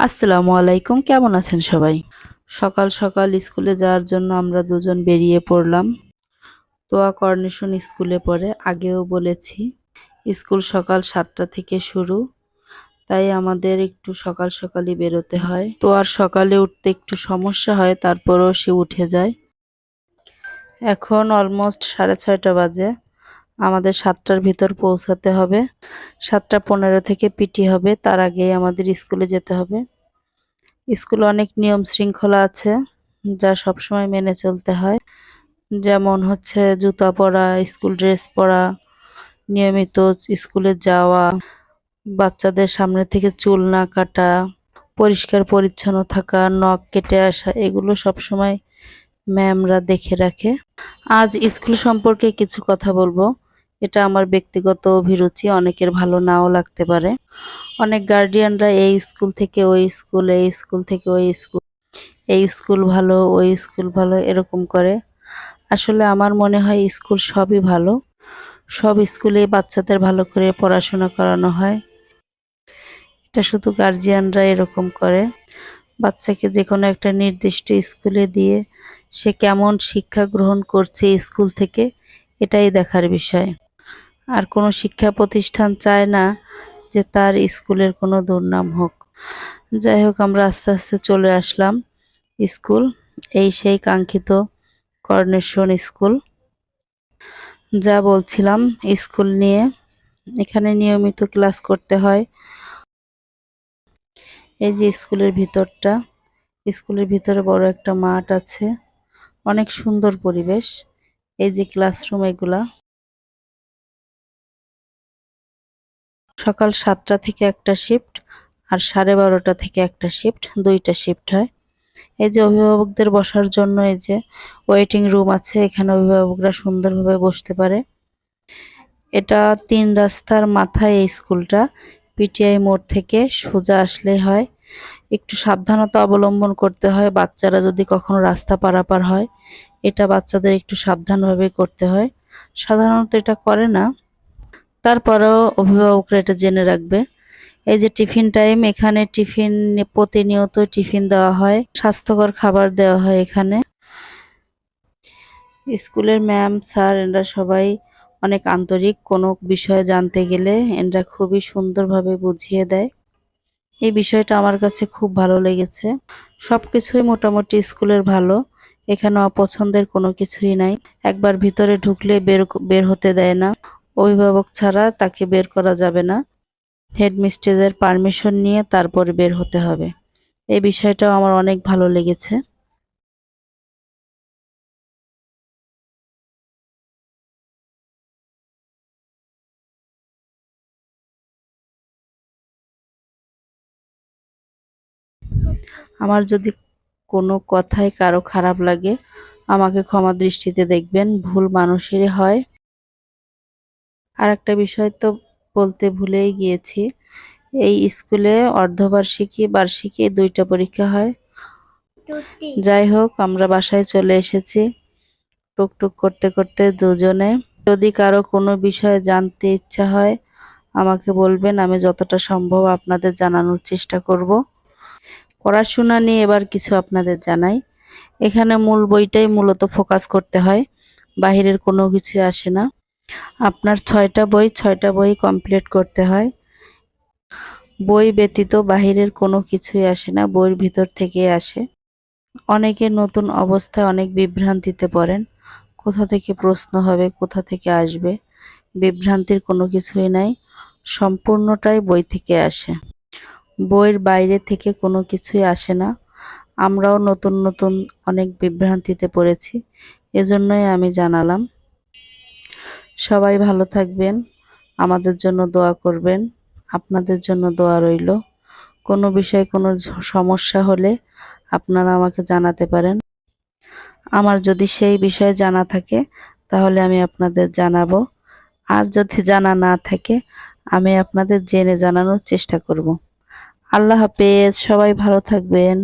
আসসালামু আলাইকুম, কেমন আছেন সবাই? সকাল সকাল স্কুলে যাওয়ার জন্য আমরা দুজন বেরিয়ে পড়লাম। তোয়া কর্নেশন স্কুলে পড়ে, আগেও বলেছি। স্কুল সকাল 7টা থেকে শুরু, তাই আমাদের একটু সকাল সকালই বেরোতে হয়। তোয়ার সকালে উঠতে একটু সমস্যা হয়, তারপরেও সে উঠে যায়। এখন অলমোস্ট 6:30 বাজে। আমাদের 7টার ভিতর পৌঁছাতে হবে। 7টা 15 থেকে পিটি হবে, তার আগেই আমাদের স্কুলে যেতে হবে। স্কুলে অনেক নিয়ম শৃঙ্খলা আছে যা সবসময় মেনে চলতে হয়। যেমন হচ্ছে জুতা পরা, স্কুল ড্রেস পরা, নিয়মিত স্কুলে যাওয়া, বাচ্চাদের সামনে থেকে চুল না কাটা, পরিষ্কার পরিচ্ছন্ন থাকা, নখ কেটে আসা, এগুলো সবসময় ম্যামরা দেখে রাখে। আজ স্কুল সম্পর্কে কিছু কথা বলবো। এটা আমার ব্যক্তিগত অভিরুচি, অনেকের ভালো নাও লাগতে পারে। অনেক গার্ডিয়ানরা এই স্কুল থেকে ওই স্কুল, এই স্কুল থেকে ওই স্কুল, এই স্কুল ভালো, ওই স্কুল ভালো, এরকম করে। আসলে আমার মনে হয় স্কুল সবই ভালো। সব স্কুলে বাচ্চাদের ভালো করে পড়াশোনা করানো হয়। এটা শুধু গার্জিয়ানরা এরকম করে। বাচ্চাকে যে কোনো একটা নির্দিষ্ট স্কুলে দিয়ে সে কেমন শিক্ষা গ্রহণ করছে স্কুল থেকে, এটাই দেখার বিষয়। আর কোনো শিক্ষা প্রতিষ্ঠান চায় না যে তার স্কুলের কোনো দুর্নাম হোক। যাই হোক, আমরা আস্তে আস্তে চলে আসলাম স্কুল। এই সেই কাঙ্ক্ষিত কর্নেশন স্কুল। যা বলছিলাম স্কুল নিয়ে, এখানে নিয়মিত ক্লাস করতে হয়। এই যে স্কুলের ভিতরটা, স্কুলের ভিতরে বড় একটা মাঠ আছে, অনেক সুন্দর পরিবেশ। এই যে ক্লাসরুম, এগুলা সকাল 7টা থেকে একটা শিফট, আর 12:30 থেকে একটা শিফট, দুইটা শিফট হয়। এই যে অভিভাবকদের বসার জন্য এই যে ওয়েটিং রুম আছে, এখানে অভিভাবকরা সুন্দরভাবে বসতে পারে। এটা 3 রাস্তার মাথায় এই স্কুলটা। পিটিআই মোড় থেকে সোজা আসলেই হয়। একটু সাবধানতা অবলম্বন করতে হয়, বাচ্চারা যদি কখনো রাস্তা পারাপার হয়। এটা বাচ্চাদের একটু সাবধানভাবে করতে হয়। সাধারণত এটা করে না, তারপরেও অভিভাবকরা এটা জেনে রাখবে। এই যে টিফিন টাইম, এখানে টিফিন প্রতিনিয়ত টিফিন দেওয়া হয়, স্বাস্থ্যকর খাবার দেওয়া হয় এখানে। স্কুলের ম্যাম স্যার এরা সবাই অনেক আন্তরিক, কোনো বিষয়ে জানতে গেলে এরা খুবই সুন্দরভাবে বুঝিয়ে দেয়। এই বিষয়টা আমার কাছে খুব ভালো লেগেছে। সবকিছুই মোটামুটি স্কুলের ভালো, এখানে অপছন্দের কোনো কিছুই নাই। একবার ভিতরে ঢুকলে বের হতে দেয় না, অভিভাবক ছাড়া তাকে বের করা যাবে না। হেডমিস্ট্রেসের পারমিশন নিয়ে তারপর বের হতে হবে। এই বিষয়টাও আমার অনেক ভালো লেগেছে। আমার যদি কোনো কথায় কারো খারাপ লাগে, আমাকে ক্ষমা দৃষ্টিতে দেখবেন, ভুল মানুষেরই হয়। আর একটা বিষয় তো বলতে ভুলেই গিয়েছি, এই স্কুলে অর্ধবার্ষিকী বার্ষিকী দুইটা পরীক্ষা হয়। যাই হোক, আমরা বাসায় চলে এসেছি টুকটুক করতে করতে দুজনে। যদি কারো কোনো বিষয়ে জানতে ইচ্ছা হয় আমাকে বলবেন, আমি যতটা সম্ভব আপনাদের জানানোর চেষ্টা করব। পড়াশোনা নিয়ে এবার কিছু আপনাদের জানাই। এখানে মূল বইটাই মূলত ফোকাস করতে হয়, বাহিরের কোনো কিছু আসে না। আপনার 6টা বই কমপ্লিট করতে হয়। বই ব্যতীত বাহিরের কোনো কিছুই আসে না, বইয়ের ভিতর থেকে আসে। অনেকে নতুন অবস্থায় অনেক বিভ্রান্তিতে পড়েন, কোথা থেকে প্রশ্ন হবে, কোথা থেকে আসবে। বিভ্রান্তির কোনো কিছুই নাই, সম্পূর্ণটাই বই থেকে আসে। বইয়ের বাইরে থেকে কোনো কিছুই আসে না। আমরাও নতুন নতুন অনেক বিভ্রান্তিতে পড়েছি, এজন্যই আমি জানালাম। সবাই ভালো থাকবেন, আমাদের জন্য দোয়া করবেন। আপনাদের জন্য দোয়া রইল। কোনো বিষয়ে কোনো সমস্যা হলে আপনারা আমাকে জানাতে পারেন। আমার যদি সেই বিষয়ে জানা থাকে তাহলে আমি আপনাদের জানাবো, আর যদি জানা না থাকে আমি আপনাদের জেনে জানানোর চেষ্টা করব। আল্লাহ হাফেজ, সবাই ভালো থাকবেন।